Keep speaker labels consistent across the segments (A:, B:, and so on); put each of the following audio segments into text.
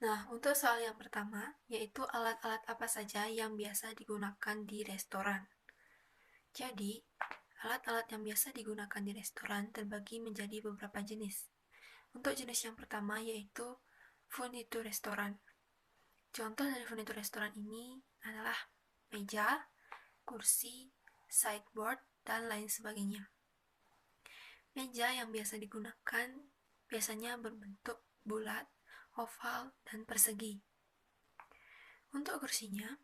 A: Nah, untuk soal yang pertama, yaitu alat-alat apa saja yang biasa digunakan di restoran. Jadi, alat-alat yang biasa digunakan di restoran terbagi menjadi beberapa jenis. Untuk jenis yang pertama yaitu furnitur restoran. Contoh dari furnitur restoran ini adalah meja, kursi, sideboard, dan lain sebagainya. Meja yang biasa digunakan biasanya berbentuk bulat, oval, dan persegi. Untuk kursinya,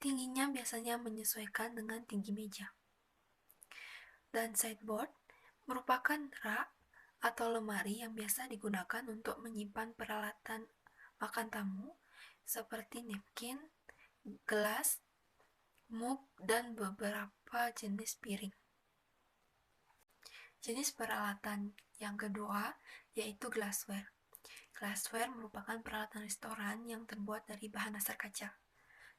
A: tingginya biasanya menyesuaikan dengan tinggi meja. Dan sideboard merupakan rak atau lemari yang biasa digunakan untuk menyimpan peralatan makan tamu seperti napkin, gelas, mug, dan beberapa jenis piring. Jenis peralatan yang kedua yaitu glassware. Glassware merupakan peralatan restoran yang terbuat dari bahan dasar kaca.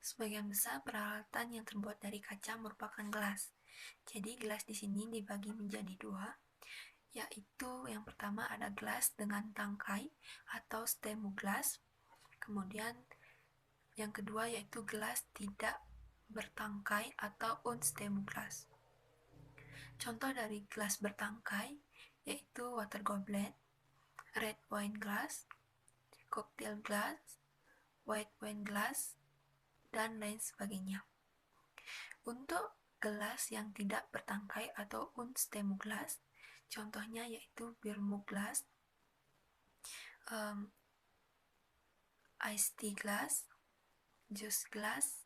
A: Sebagian besar peralatan yang terbuat dari kaca merupakan gelas. Jadi gelas di sini dibagi menjadi dua, yaitu yang pertama ada gelas dengan tangkai atau stemuglass. Kemudian yang kedua yaitu gelas tidak bertangkai atau unstemuglass. Contoh dari gelas bertangkai yaitu water goblet, red wine glass, cocktail glass, white wine glass, dan lain sebagainya. Untuk gelas yang tidak bertangkai atau unstemuglass, contohnya yaitu beer mug glass, iced tea glass, juice glass,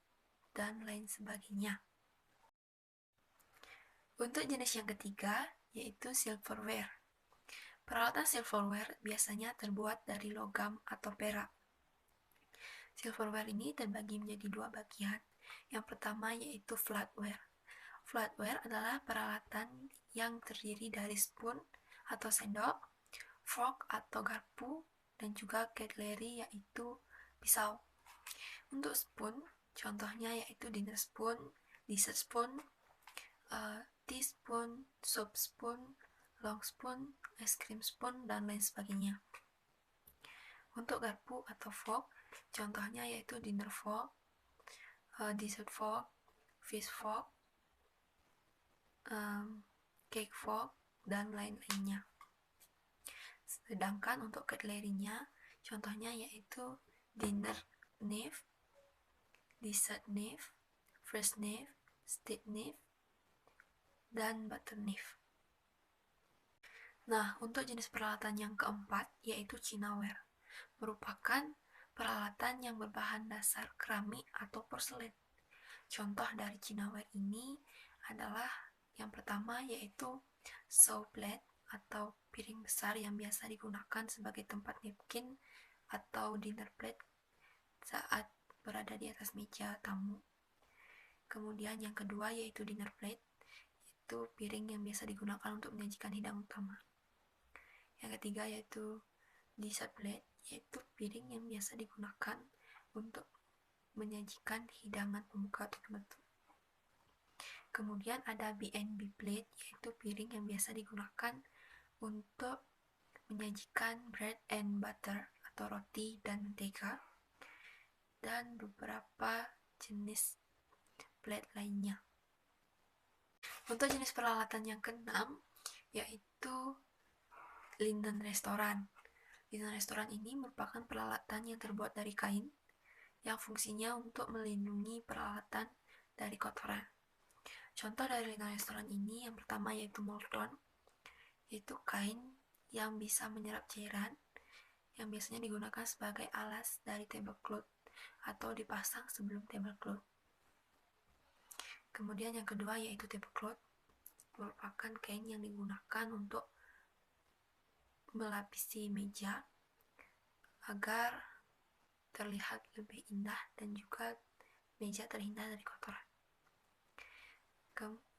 A: dan lain sebagainya. Untuk jenis yang ketiga yaitu silverware. Peralatan silverware biasanya terbuat dari logam atau perak. Silverware ini terbagi menjadi dua bagian. Yang pertama yaitu flatware. Flatware adalah peralatan yang terdiri dari spoon atau sendok, fork atau garpu, dan juga cutlery yaitu pisau. Untuk spoon, contohnya yaitu dinner spoon, dessert spoon, teaspoon, soup spoon, long spoon, ice cream spoon, dan lain sebagainya. Untuk garpu atau fork, contohnya yaitu dinner fork, dessert fork, fish fork, cake fork, dan lain-lainnya. Sedangkan untuk cutlery-nya, contohnya yaitu dinner knife, dessert knife, fresh knife, steak knife, dan butter knife. Nah, untuk jenis peralatan yang keempat yaitu chinaware, merupakan peralatan yang berbahan dasar keramik atau porselen. Contoh dari chinaware ini adalah yang pertama yaitu show plate atau piring besar yang biasa digunakan sebagai tempat napkin atau dinner plate saat berada di atas meja tamu. Kemudian yang kedua yaitu dinner plate, yaitu piring yang biasa digunakan untuk menyajikan hidangan utama. Yang ketiga yaitu dessert plate, yaitu piring yang biasa digunakan untuk menyajikan hidangan pembuka atau penutup. Kemudian ada B&B plate, yaitu piring yang biasa digunakan untuk menyajikan bread and butter atau roti dan mentega, dan beberapa jenis plate lainnya. Untuk jenis peralatan yang keenam yaitu linen restoran. Linen restoran ini merupakan peralatan yang terbuat dari kain yang fungsinya untuk melindungi peralatan dari kotoran. Contoh dari linen restoran ini yang pertama yaitu Molton, yaitu kain yang bisa menyerap cairan yang biasanya digunakan sebagai alas dari tablecloth atau dipasang sebelum tablecloth. Kemudian yang kedua yaitu tablecloth, merupakan kain yang digunakan untuk melapisi meja agar terlihat lebih indah dan juga meja terhindar dari kotoran.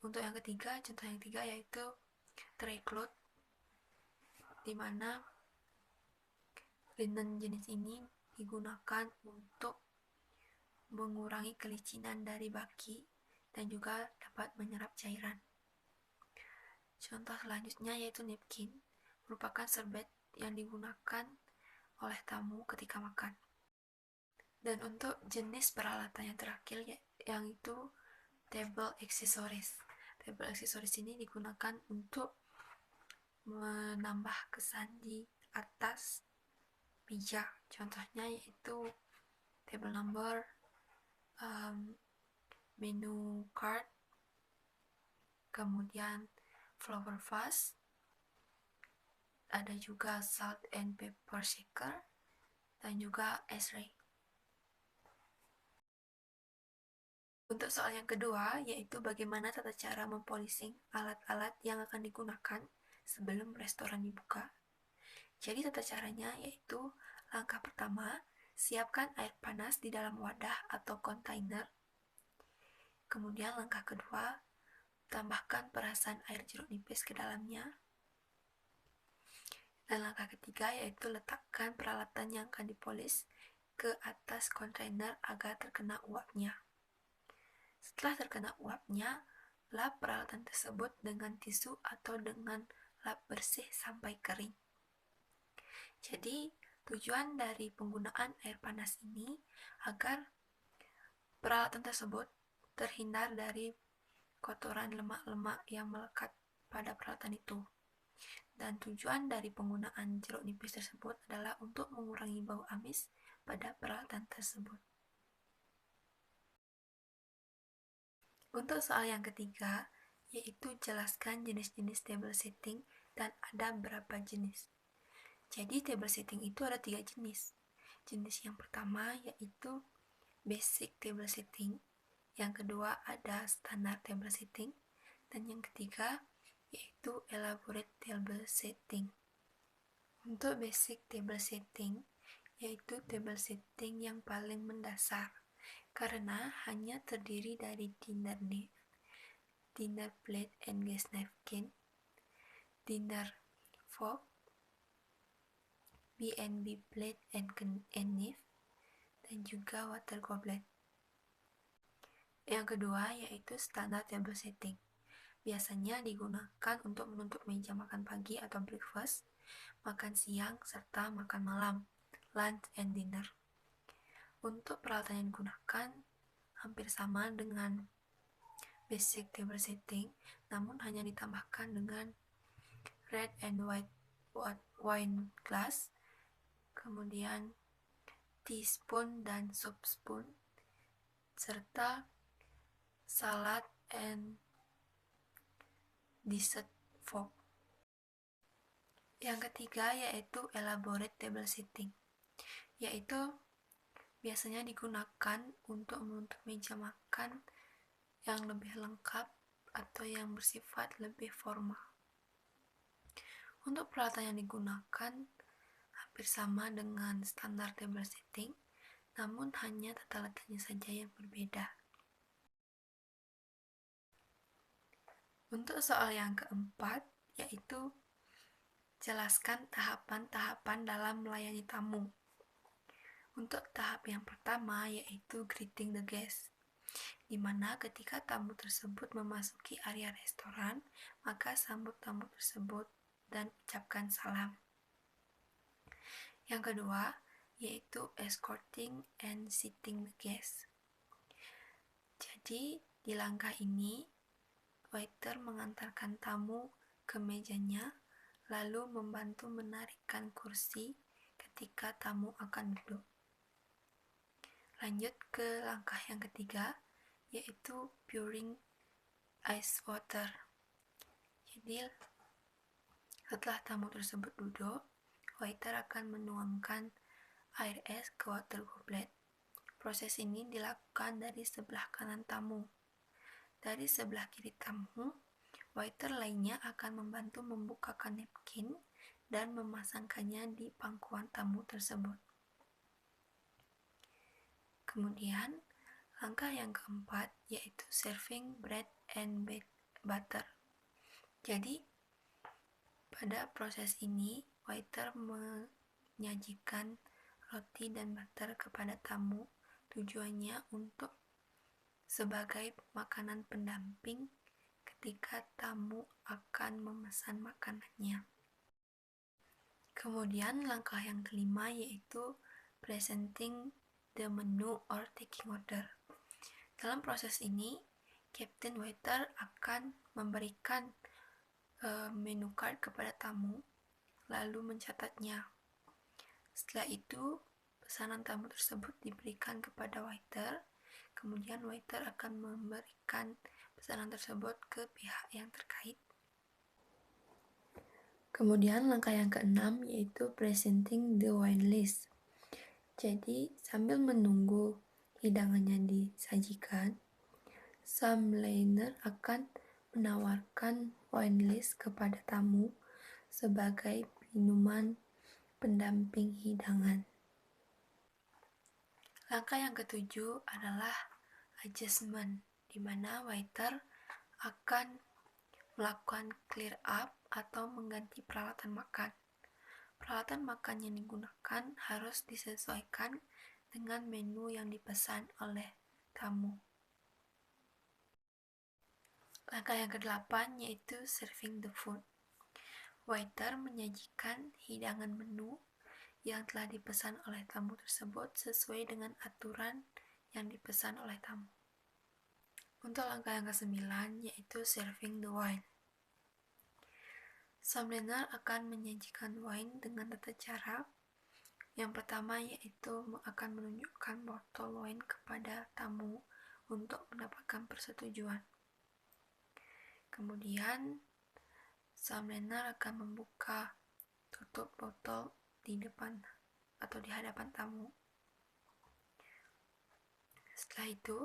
A: Untuk yang ketiga, contoh yang ketiga yaitu tray cloth, di mana linen jenis ini digunakan untuk mengurangi kelicinan dari baki dan juga dapat menyerap cairan. Contoh selanjutnya yaitu napkin, merupakan serbet yang digunakan oleh tamu ketika makan. Dan untuk jenis peralatan yang terakhir yang itu table accessories. Table accessories ini digunakan untuk menambah kesan di atas meja. Contohnya yaitu table number, menu card, kemudian flower vase, ada juga salt and pepper shaker, dan juga S-ray. Untuk soal yang kedua, yaitu bagaimana tata cara mempolishing alat-alat yang akan digunakan sebelum restoran dibuka. Jadi tata caranya yaitu langkah pertama, siapkan air panas di dalam wadah atau kontainer. Kemudian langkah kedua, tambahkan perasan air jeruk nipis ke dalamnya. Dan langkah ketiga yaitu letakkan peralatan yang akan dipolis ke atas kontainer agar terkena uapnya. Setelah terkena uapnya, lap peralatan tersebut dengan tisu atau dengan lap bersih sampai kering. Jadi, tujuan dari penggunaan air panas ini agar peralatan tersebut terhindar dari kotoran lemak-lemak yang melekat pada peralatan itu. Dan tujuan dari penggunaan jeruk nipis tersebut adalah untuk mengurangi bau amis pada peralatan tersebut. Untuk soal yang ketiga, yaitu jelaskan jenis-jenis table setting dan ada berapa jenis. Jadi table setting itu ada 3 jenis. Jenis yang pertama yaitu basic table setting, yang kedua ada standard table setting, dan yang ketiga yaitu elaborate table setting. Untuk basic table setting, yaitu table setting yang paling mendasar, karena hanya terdiri dari dinner knife, dinner plate and guest napkin, dinner fork, B&B plate and knife, dan juga water goblet. Yang kedua yaitu standard table setting. Biasanya digunakan untuk menutup meja makan pagi atau breakfast, makan siang, serta makan malam, lunch and dinner. Untuk peralatan yang digunakan hampir sama dengan basic table setting, namun hanya ditambahkan dengan red and white wine glass, kemudian teaspoon dan soup spoon, serta salad and dessert fork. Yang ketiga yaitu elaborate table setting, yaitu biasanya digunakan untuk menutup meja makan yang lebih lengkap atau yang bersifat lebih formal. Untuk peralatan yang digunakan hampir sama dengan standar table setting, namun hanya tata letaknya saja yang berbeda. Untuk soal yang keempat, yaitu jelaskan tahapan-tahapan dalam melayani tamu. Untuk tahap yang pertama yaitu greeting the guest, di mana ketika tamu tersebut memasuki area restoran, maka sambut tamu tersebut dan ucapkan salam. Yang kedua yaitu escorting and seating the guest. Jadi di langkah ini waiter mengantarkan tamu ke mejanya, lalu membantu menarikkan kursi ketika tamu akan duduk. Lanjut ke langkah yang ketiga, yaitu pouring ice water. Jadi, setelah tamu tersebut duduk, waiter akan menuangkan air es ke water goblet. Proses ini dilakukan dari sebelah kanan tamu. Dari sebelah kiri tamu, waiter lainnya akan membantu membukakan napkin dan memasangkannya di pangkuan tamu tersebut. Kemudian, langkah yang keempat yaitu serving bread and butter. Jadi, pada proses ini, waiter menyajikan roti dan butter kepada tamu, tujuannya untuk sebagai makanan pendamping ketika tamu akan memesan makanannya. Kemudian langkah yang kelima yaitu presenting the menu or taking order. Dalam proses ini, Captain Waiter akan memberikan menu card kepada tamu, lalu mencatatnya. Setelah itu, pesanan tamu tersebut diberikan kepada waiter, kemudian waiter akan memberikan pesanan tersebut ke pihak yang terkait. Kemudian langkah yang keenam yaitu presenting the wine list. Jadi, sambil menunggu hidangannya disajikan, Samliner akan menawarkan wine list kepada tamu sebagai minuman pendamping hidangan. Langkah yang ketujuh adalah adjustment, di mana waiter akan melakukan clear up atau mengganti peralatan makan. Peralatan makan yang digunakan harus disesuaikan dengan menu yang dipesan oleh tamu. Langkah yang kedelapan yaitu serving the food. Waiter menyajikan hidangan menu yang telah dipesan oleh tamu tersebut sesuai dengan aturan yang dipesan oleh tamu. Untuk langkah yang ke-9 yaitu serving the wine. Samliner akan menyajikan wine dengan tata cara. Yang pertama yaitu akan menunjukkan botol wine kepada tamu untuk mendapatkan persetujuan. Kemudian Samliner akan membuka tutup botol di depan atau di hadapan tamu. Setelah itu,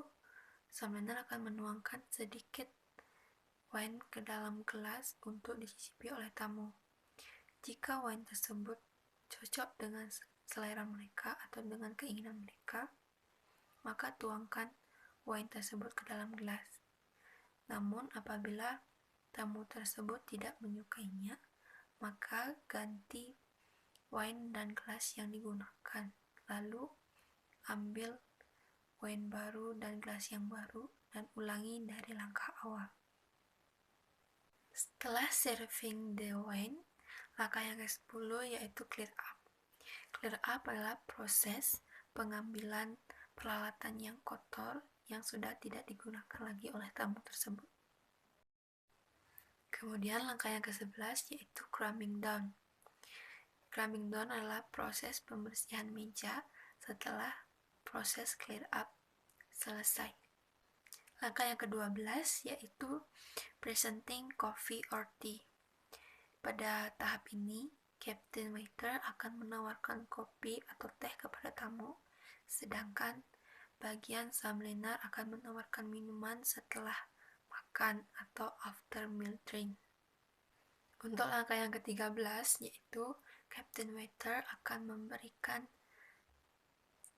A: Samliner akan menuangkan sedikit wine ke dalam gelas untuk dicicipi oleh tamu. Jika wine tersebut cocok dengan selera mereka atau dengan keinginan mereka, maka tuangkan wine tersebut ke dalam gelas. Namun apabila tamu tersebut tidak menyukainya, maka ganti wine dan gelas yang digunakan, lalu ambil wine baru dan gelas yang baru dan ulangi dari langkah awal. Setelah serving the wine, langkah yang ke-10 yaitu clear up. Clear up adalah proses pengambilan peralatan yang kotor yang sudah tidak digunakan lagi oleh tamu tersebut. Kemudian langkah yang ke-11 yaitu crumbing down. Crumbing down adalah proses pembersihan meja setelah proses clear up selesai. Langkah yang ke-12 yaitu presenting coffee or tea. Pada tahap ini, Captain Waiter akan menawarkan kopi atau teh kepada tamu, sedangkan bagian Samliner akan menawarkan minuman setelah makan atau after meal drink. Untuk langkah yang ke-13 yaitu Captain Waiter akan memberikan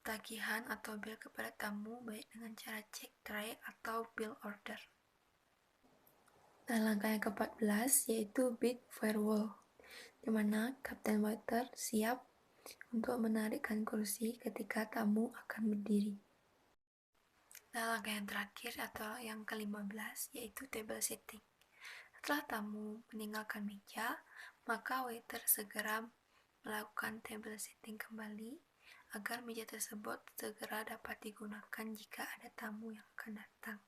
A: tagihan atau bill kepada tamu baik dengan cara check tray atau bill order. Dan langkah yang ke-14 yaitu bid farewell, di mana Captain Waiter siap untuk menarikkan kursi ketika tamu akan berdiri. Dan langkah yang terakhir atau yang ke-15 yaitu table setting. Setelah tamu meninggalkan meja, maka waiter segera melakukan table setting kembali agar meja tersebut segera dapat digunakan jika ada tamu yang akan datang.